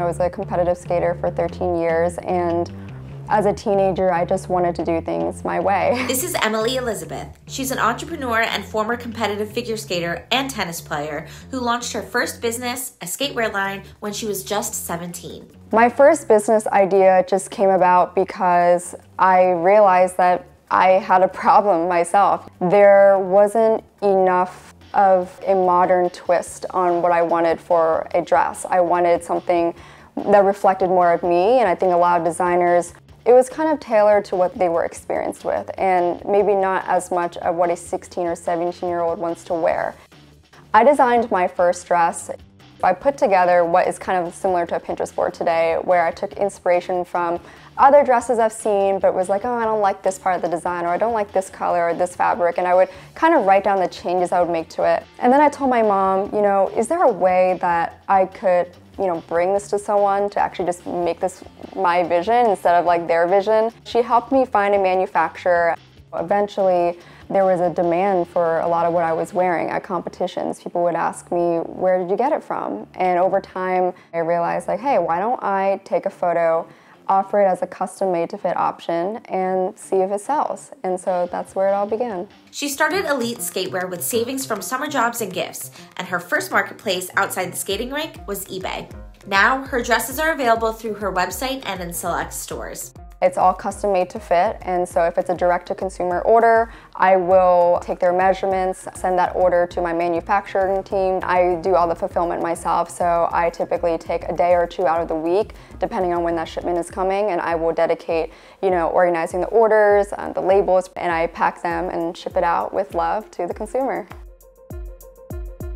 I was a competitive skater for 13 years, and as a teenager, I just wanted to do things my way. This is Emily Elizabeth. She's an entrepreneur and former competitive figure skater and tennis player who launched her first business, a skatewear line, when she was just 17. My first business idea just came about because I realized that I had a problem myself. There wasn't enough of a modern twist on what I wanted for a dress. I wanted something that reflected more of me, and I think a lot of designers, it was kind of tailored to what they were experienced with, and maybe not as much of what a 16 or 17-year-old wants to wear. I designed my first dress. I put together what is kind of similar to a Pinterest board today, where I took inspiration from other dresses I've seen, but was like, oh, I don't like this part of the design, or I don't like this color or this fabric, and I would kind of write down the changes I would make to it. And then I told my mom, is there a way that I could, bring this to someone to actually just make this my vision instead of like their vision? She helped me find a manufacturer. Eventually, there was a demand for a lot of what I was wearing at competitions. People would ask me, where did you get it from? And over time, I realized like, hey, why don't I take a photo, offer it as a custom made to fit option, and see if it sells. And so that's where it all began. She started Elite Skatewear with savings from summer jobs and gifts, and her first marketplace outside the skating rink was eBay. Now, her dresses are available through her website and in select stores. It's all custom made to fit, and so if it's a direct-to-consumer order, I will take their measurements, send that order to my manufacturing team. I do all the fulfillment myself, so I typically take a day or two out of the week, depending on when that shipment is coming, and I will dedicate, organizing the orders, the labels, and I pack them and ship it out with love to the consumer.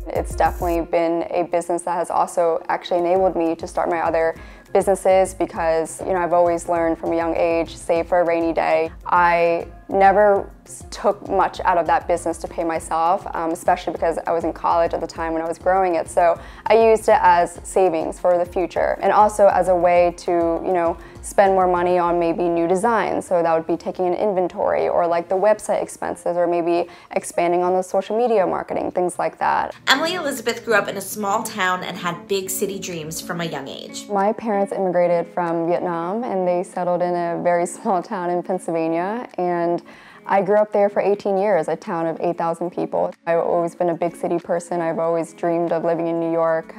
It's definitely been a business that has also actually enabled me to start my other businesses because, I've always learned from a young age, save for a rainy day. I never took much out of that business to pay myself, especially because I was in college at the time when I was growing it. So I used it as savings for the future, and also as a way to, spend more money on maybe new designs. So that would be taking an inventory, or like the website expenses, or maybe expanding on the social media marketing, things like that. Emily Elizabeth grew up in a small town and had big city dreams from a young age. My parents immigrated from Vietnam, and they settled in a very small town in Pennsylvania, and I grew up there for 18 years, a town of 8,000 people. I've always been a big city person. I've always dreamed of living in New York.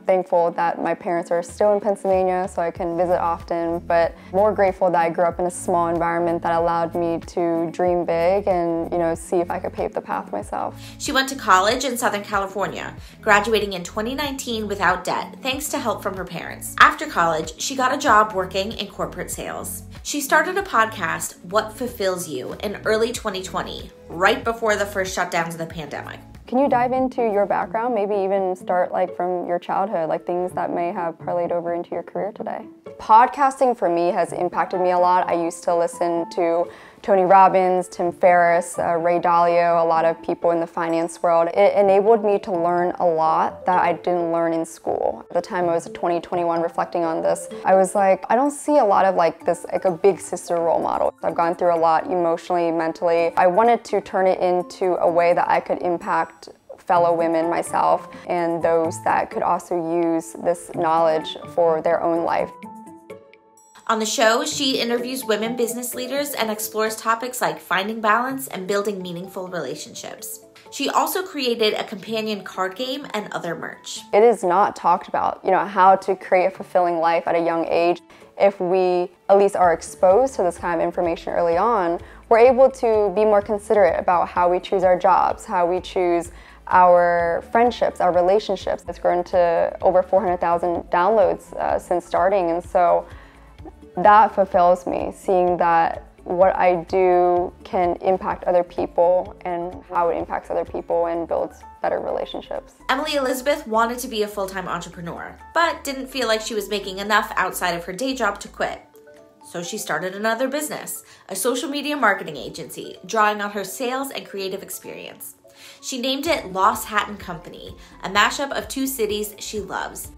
Thankful that my parents are still in Pennsylvania so I can visit often, but more grateful that I grew up in a small environment that allowed me to dream big and, see if I could pave the path myself. She went to college in Southern California, graduating in 2019 without debt, thanks to help from her parents. After college, she got a job working in corporate sales. She started a podcast, What Fulfills You, in early 2020, right before the first shutdowns of the pandemic. Can you dive into your background, maybe even start from your childhood, things that may have parlayed over into your career today? Podcasting for me has impacted me a lot. I used to listen to Tony Robbins, Tim Ferriss, Ray Dalio, a lot of people in the finance world. It enabled me to learn a lot that I didn't learn in school. At the time I was 2021 reflecting on this, I was like, I don't see a lot of a big sister role model. I've gone through a lot emotionally, mentally. I wanted to turn it into a way that I could impact fellow women, myself, and those that could also use this knowledge for their own life. On the show, she interviews women business leaders and explores topics like finding balance and building meaningful relationships. She also created a companion card game and other merch. It is not talked about, how to create a fulfilling life at a young age. If we at least are exposed to this kind of information early on, we're able to be more considerate about how we choose our jobs, how we choose our friendships, our relationships. It's grown to over 400,000 downloads since starting, and so that fulfills me, seeing that what I do can impact other people and how it impacts other people and builds better relationships. Emily Elizabeth wanted to be a full-time entrepreneur, but didn't feel like she was making enough outside of her day job to quit. So she started another business, a social media marketing agency, drawing on her sales and creative experience. She named it Lost Hat & Company, a mashup of two cities she loves.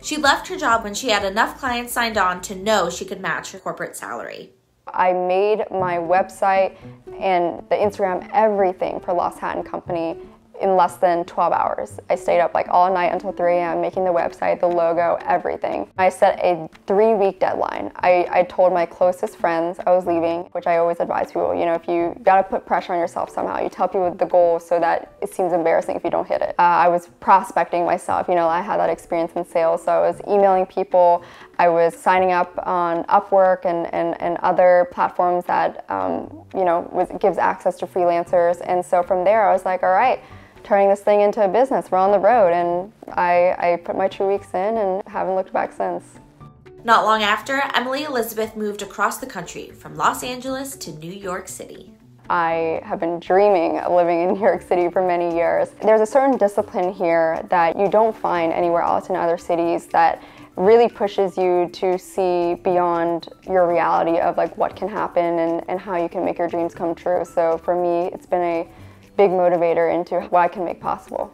She left her job when she had enough clients signed on to know she could match her corporate salary. I made my website and the Instagram, everything for Lost Hat & Company in less than 12 hours. I stayed up like all night until 3 a.m. making the website, the logo, everything. I set a 3-week deadline. I told my closest friends I was leaving, which I always advise people, you know, if you gotta put pressure on yourself somehow, you tell people the goal so that it seems embarrassing if you don't hit it. I was prospecting myself, you know, I had that experience in sales, so I was emailing people, I was signing up on Upwork and other platforms that, you know, gives access to freelancers. And so from there I was like, all right, turning this thing into a business, we're on the road. And I put my 2 weeks in and haven't looked back since. Not long after, Emily Elizabeth moved across the country from Los Angeles to New York City. I have been dreaming of living in New York City for many years. There's a certain discipline here that you don't find anywhere else in other cities that really pushes you to see beyond your reality of like what can happen and how you can make your dreams come true. So for me, it's been a big motivator into what I can make possible.